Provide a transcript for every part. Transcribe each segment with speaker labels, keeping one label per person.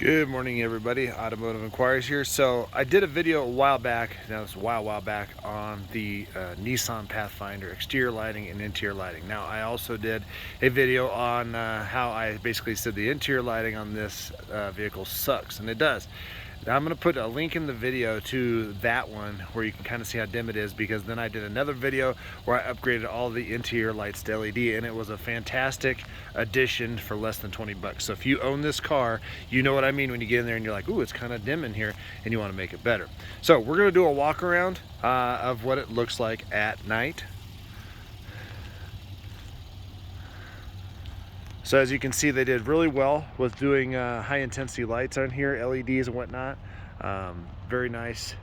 Speaker 1: Good morning, everybody. Automotive Inquiries here. So I did a video a while back, now it's a while back, on the Nissan Pathfinder exterior lighting and interior lighting. Now I also did a video on how I basically said the interior lighting on this vehicle sucks, and it does. Now I'm going to put a link in the video to that one where you can kind of see how dim it is, because then I did another video where I upgraded all the interior lights to LED, and it was a fantastic addition for less than 20 bucks. So if you own this car, you know what I mean when you get in there and you're like, ooh, it's kind of dim in here, and you want to make it better. So we're going to do a walk around of what it looks like at night. So as you can see, they did really well with doing high intensity lights on here, LEDs and whatnot. Very nice.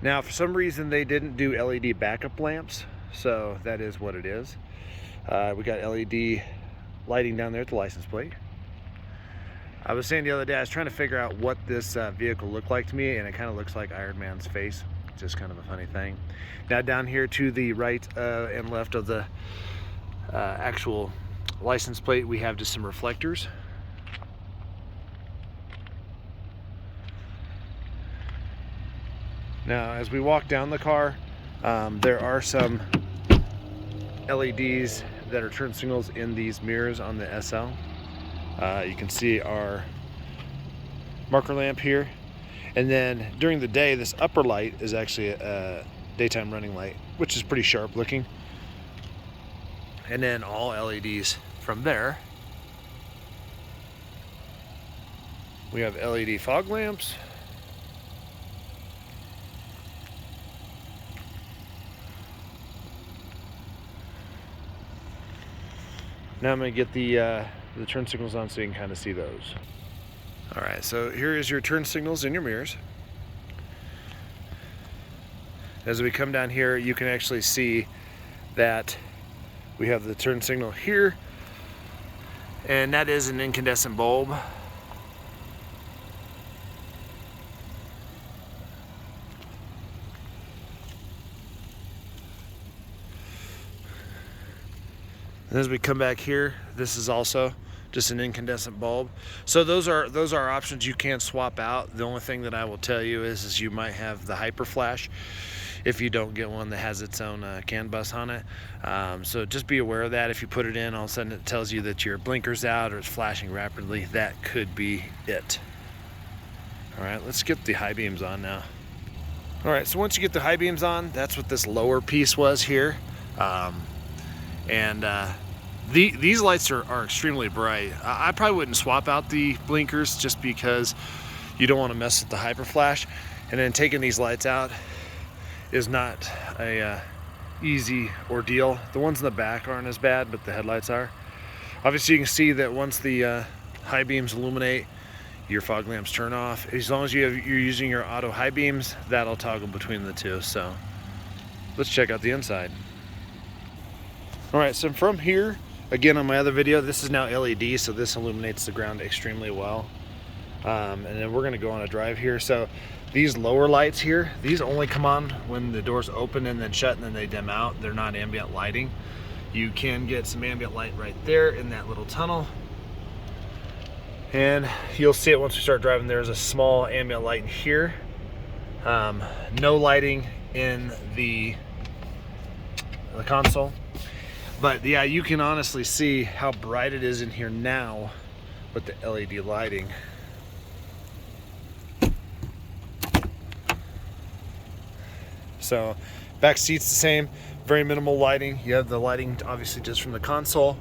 Speaker 1: Now, for some reason, they didn't do LED backup lamps, so that is what it is. We got LED lighting down there at the license plate. I was saying the other day, I was trying to figure out what this vehicle looked like to me, and it kind of looks like Iron Man's face. Just kind of a funny thing. Now down here to the right and left of the actual license plate, we have just some reflectors. Now as we walk down the car, there are some LEDs that are turn signals in these mirrors on the SL. You can see our marker lamp here. And then during the day, this upper light is actually a daytime running light, which is pretty sharp looking. And then all LEDs from there. We have LED fog lamps. Now I'm going to get the turn signals on so you can kind of see those. All right, so here is your turn signals in your mirrors. As we come down here, you can actually see that we have the turn signal here, and that is an incandescent bulb. And as we come back here, this is also just an incandescent bulb. So those are options you can swap out. The only thing that I will tell you is you might have the hyper flash if you don't get one that has its own CAN bus on it. So just be aware of that. If you put it in, all of a sudden it tells you that your blinker's out or it's flashing rapidly. That could be it. All right, let's get the high beams on now. All right, so once you get the high beams on, that's what this lower piece was here. These lights are extremely bright. I probably wouldn't swap out the blinkers just because you don't want to mess with the hyper flash. And then taking these lights out is not a easy ordeal. The ones in the back aren't as bad, but the headlights are. Obviously you can see that once the high beams illuminate, your fog lamps turn off. As long as you're using your auto high beams, that'll toggle between the two. So let's check out the inside. All right, so from here, again, on my other video, this is now LED, so this illuminates the ground extremely well. And then we're gonna go on a drive here. So these lower lights here, these only come on when the doors open and then shut, and then they dim out. They're not ambient lighting. You can get some ambient light right there in that little tunnel. And you'll see it once we start driving. There's a small ambient light in here. No lighting in the console. But yeah, you can honestly see how bright it is in here now with the LED lighting. So back seat's the same, very minimal lighting. You have the lighting obviously just from the console.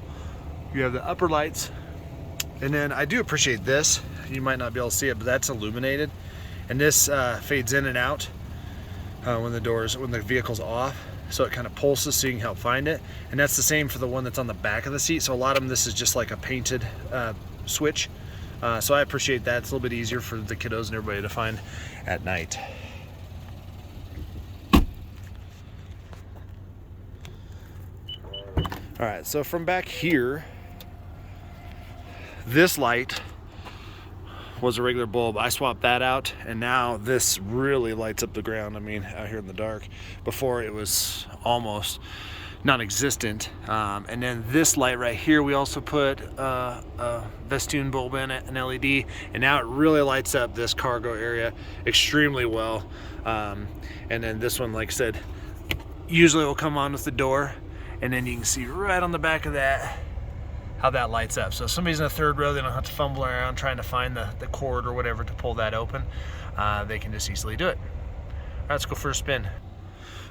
Speaker 1: You have the upper lights. And then I do appreciate this. You might not be able to see it, but that's illuminated. And this fades in and out when the vehicle's off. So it kind of pulses so you can help find it. And that's the same for the one that's on the back of the seat. So a lot of them, this is just like a painted switch. So I appreciate that. It's a little bit easier for the kiddos and everybody to find at night. All right, so from back here, this light was a regular bulb. I swapped that out, and now this really lights up the ground. I mean, out here in the dark. Before it was almost non-existent. And then this light right here, we also put a Festoon bulb in it, an LED, and now it really lights up this cargo area extremely well. And then this one, like I said, usually will come on with the door, and then you can see right on the back of that how that lights up. So if somebody's in the third row, they don't have to fumble around trying to find the cord or whatever to pull that open. They can just easily do it. All right, let's go for a spin.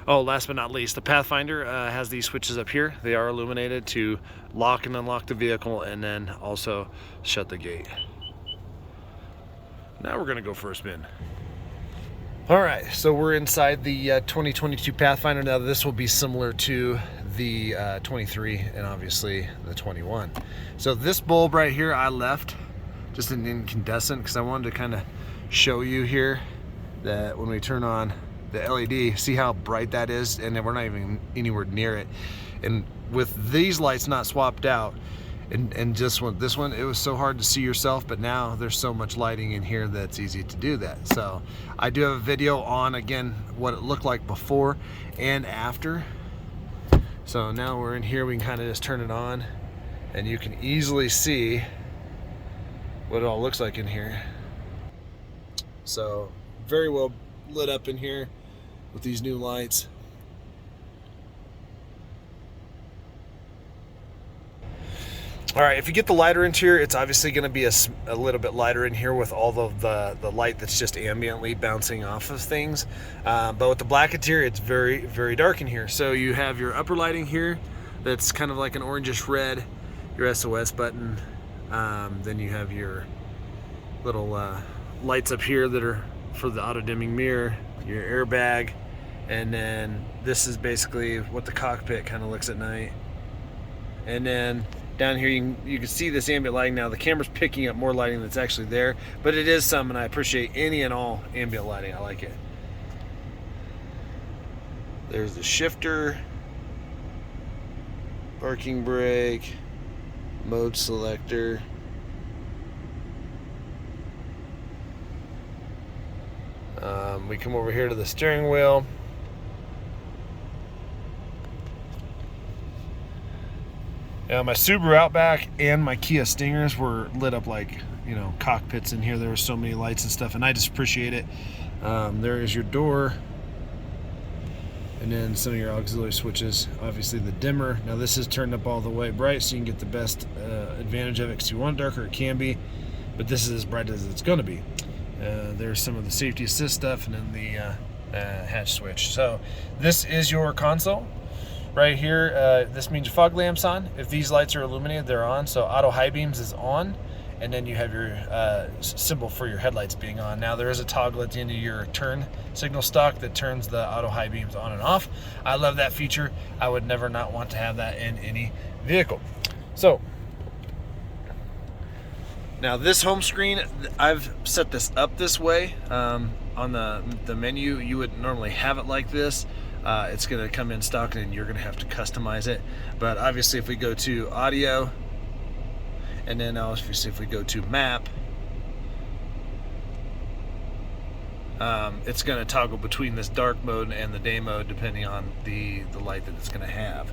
Speaker 1: Oh, last but not least, the Pathfinder has these switches up here. They are illuminated to lock and unlock the vehicle, and then also shut the gate. Now we're gonna go for a spin. All right, so we're inside the 2022 Pathfinder. Now this will be similar to the 23 and obviously the 21. So this bulb right here I left just an incandescent because I wanted to kind of show you here that when we turn on the LED, see how bright that is, and then we're not even anywhere near it. And with these lights not swapped out, and just this one, it was so hard to see yourself, but now there's so much lighting in here that's easy to do that. So I do have a video on, again, what it looked like before and after. So now we're in here, we can kind of just turn it on, and you can easily see what it all looks like in here. So very well lit up in here with these new lights. All right, if you get the lighter interior, it's obviously going to be a little bit lighter in here with all of the light that's just ambiently bouncing off of things. But with the black interior, it's very, very dark in here. So you have your upper lighting here that's kind of like an orangish red, your SOS button. Then you have your little lights up here that are for the auto dimming mirror, your airbag, and then this is basically what the cockpit kind of looks at night. And then down here you can see this ambient lighting. Now the camera's picking up more lighting that's actually there, but it is some, and I appreciate any and all ambient lighting. I like it. There's the shifter, parking brake, mode selector. We come over here to the steering wheel. My Subaru Outback and my Kia Stingers were lit up like, you know, cockpits in here. There were so many lights and stuff, and I just appreciate it. There is your door, and then some of your auxiliary switches. Obviously the dimmer. Now this is turned up all the way bright, so you can get the best advantage of it. Because you want it darker, it can be, but this is as bright as it's going to be. There's some of the safety assist stuff, and then the hatch switch. So this is your console. Right here, this means your fog lamp's on. If these lights are illuminated, they're on. So auto high beams is on, and then you have your symbol for your headlights being on. Now there is a toggle at the end of your turn signal stock that turns the auto high beams on and off. I love that feature. I would never not want to have that in any vehicle. So now this home screen, I've set this up this way. On the menu, you would normally have it like this. It's going to come in stock, and you're going to have to customize it. But obviously if we go to audio, and then obviously if we go to map, it's going to toggle between this dark mode and the day mode depending on the light that it's going to have.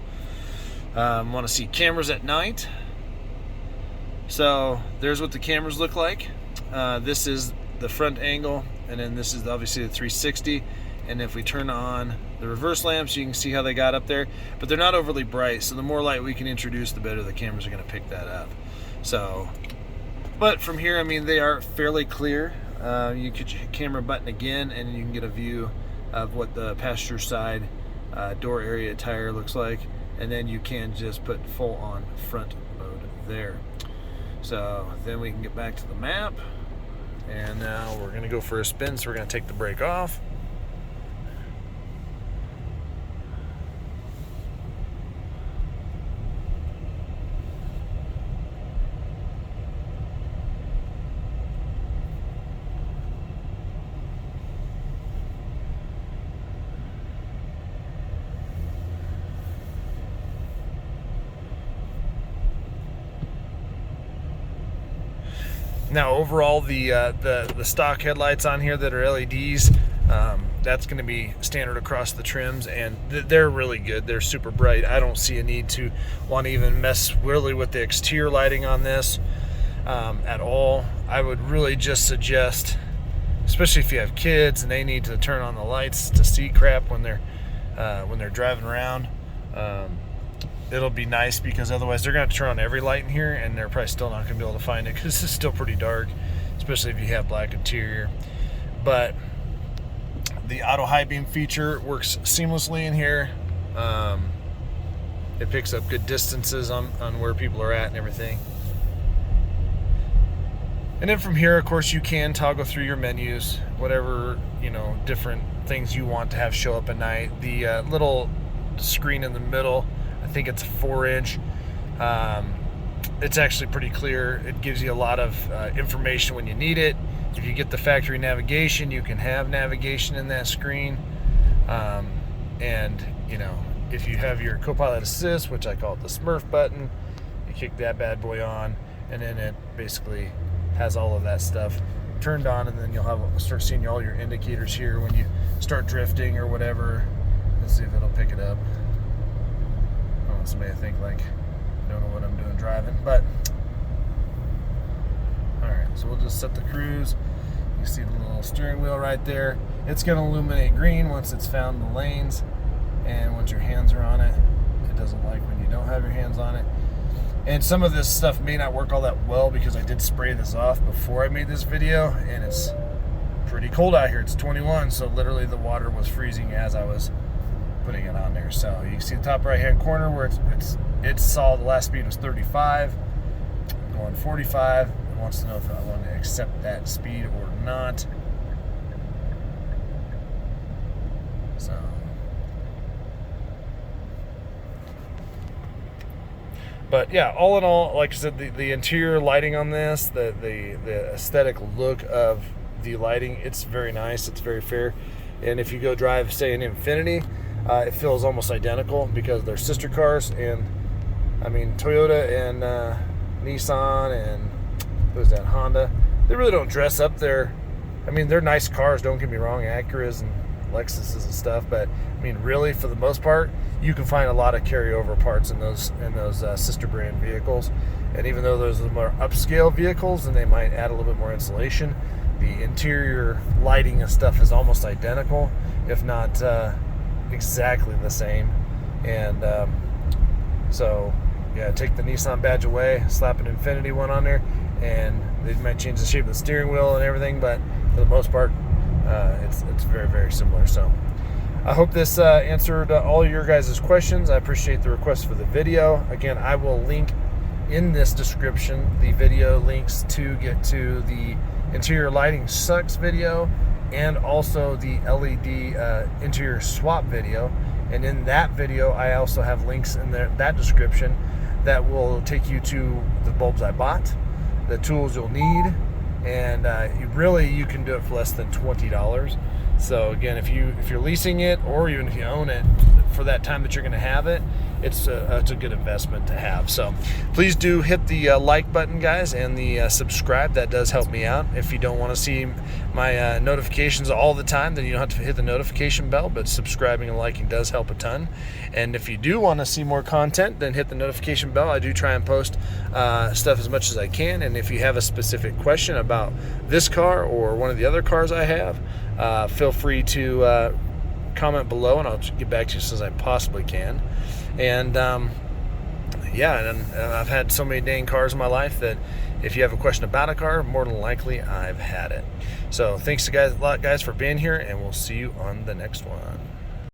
Speaker 1: Want to see cameras at night? So there's what the cameras look like. This is the front angle, and then this is obviously the 360. And if we turn on the reverse lamps, you can see how they got up there, but they're not overly bright, so the more light we can introduce, the better the cameras are going to pick that up. So, but from here, I mean, they are fairly clear. You could hit camera button again, and you can get a view of what the passenger side door area tire looks like, and then you can just put full on front mode there. So then we can get back to the map, and now we're going to go for a spin, so we're going to take the brake off. Now overall, the stock headlights on here that are LEDs, that's going to be standard across the trims, and they're really good. They're super bright. I don't see a need to want to even mess really with the exterior lighting on this at all. I would really just suggest, especially if you have kids and they need to turn on the lights to see crap when they're driving around, it'll be nice, because otherwise they're going to turn on every light in here and they're probably still not going to be able to find it, because it's still pretty dark, especially if you have black interior. But the auto high beam feature works seamlessly in here. It picks up good distances on where people are at and everything. And then from here, of course, you can toggle through your menus, whatever, different things you want to have show up at night. The little screen in the middle, I think it's a 4-inch. It's actually pretty clear. It gives you a lot of information when you need it. If you get the factory navigation, you can have navigation in that screen. And if you have your Copilot Assist, which I call it the Smurf button, you kick that bad boy on, and then it basically has all of that stuff turned on, and then you'll start seeing all your indicators here when you start drifting or whatever. Let's see if it'll pick it up. I don't want somebody to think like I don't know what I'm doing driving, but alright, so we'll just set the cruise. You see the little steering wheel right there. It's going to illuminate green once it's found the lanes, and once your hands are on it. It doesn't like when you don't have your hands on it. And some of this stuff may not work all that well, because I did spray this off before I made this video, and it's pretty cold out here. It's 21, so literally the water was freezing as I was putting it on there. So you can see the top right hand corner where it saw the last speed was 35. I'm going 45. It wants to know if I want to accept that speed or not. So but yeah, all in all, like I said, the interior lighting on this, the aesthetic look of the lighting, it's very nice. It's very fair. And if you go drive, say, an Infiniti, it feels almost identical, because they're sister cars. And I mean, Toyota and Nissan and who's that, Honda, they really don't dress up their, I mean, they're nice cars, don't get me wrong, Acuras and Lexuses and stuff, but I mean, really, for the most part, you can find a lot of carryover parts in those sister brand vehicles. And even though those are more upscale vehicles and they might add a little bit more insulation, the interior lighting and stuff is almost identical, if not exactly the same. And so yeah, take the Nissan badge away, slap an Infiniti one on there, and they might change the shape of the steering wheel and everything, but for the most part, it's very, very similar. So I hope this answered all your guys' questions. I appreciate the request for the video. Again, I will link in this description the video links to get to the interior lighting sucks video, and also the LED interior swap video. And in that video, I also have links in that description that will take you to the bulbs I bought, the tools you'll need, and you can do it for less than $20. So again, if you're leasing it, or even if you own it for that time that you're going to have it, it's a good investment to have. So please do hit the like button, guys, and the subscribe. That does help me out. If you don't want to see my notifications all the time, then you don't have to hit the notification bell, but subscribing and liking does help a ton. And if you do want to see more content, then hit the notification bell. I do try and post stuff as much as I can. And if you have a specific question about this car or one of the other cars I have, feel free to comment below, and I'll get back to you as soon as I possibly can. And yeah, and I've had so many dang cars in my life that if you have a question about a car, more than likely I've had it. So thanks a lot, guys, for being here, and we'll see you on the next one.